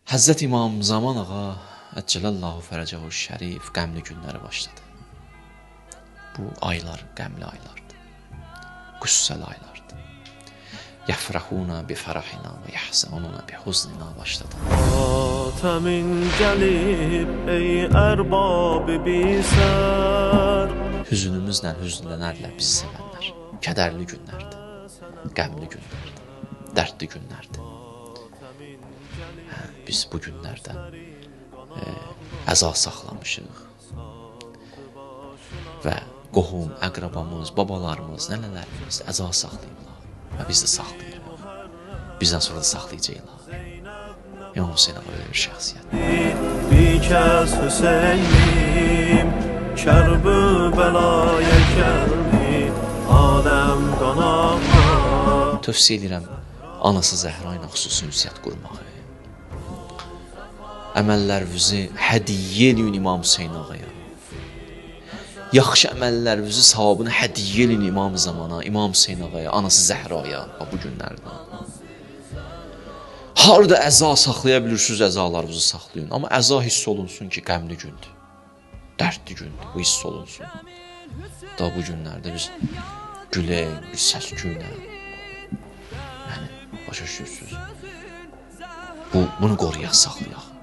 Həzrət İmam Zaman Ağa Əcəlallahu Fərəcəhu Şərif qəmli günləri başladı. Bu aylar qəmli aylardır. Qüssəli aylardır. Yəfrəhuna bi fərahina və yəhzənuna bi huznina başladı. Atəmin gəlib ey ərbab bisər. Hüzünümüzlə hüzünlənərlər bizi sevənlər. Kədərli günlərdir. Qəmli günlərdir. Dərdli günlərdir. Biz bu günlərdən əza saxlamışıq və qohum, əqrabamız, babalarımız, nənələrimiz əza saxlayırlar və biz də saxlayırıq. Bizdən sonra da saxlayacaqlar. İmam Hüseyin Ağa böyle bir şəxsiyyət. Bir kəs Hüseynim, Kərbəlaya gəldi, Adəm qanaqda. Tövsiyə edirəm anası Zəhra ilə xüsusi ünsiyyət qurmağı. Əməllərinizi hədiyyə eləyin İmam Hüseyin Ağaya. Yaxşı əməllərinizi savabını hədiyyə eləyin İmam Zamana, İmam Hüseyin Ağaya, anası Zəhraya bu günlərdən. Harada əza saxlaya bilirsiniz, əzalarınızı saxlayın. Amma əza hiss olunsun ki, qəmli gündür, dərdli gündür, bu hiss olunsun. Da bu günlərdə biz gülək, bir səskünə, yəni, başa düşürsünüz. Bunu qoruyaq, saxlayaq.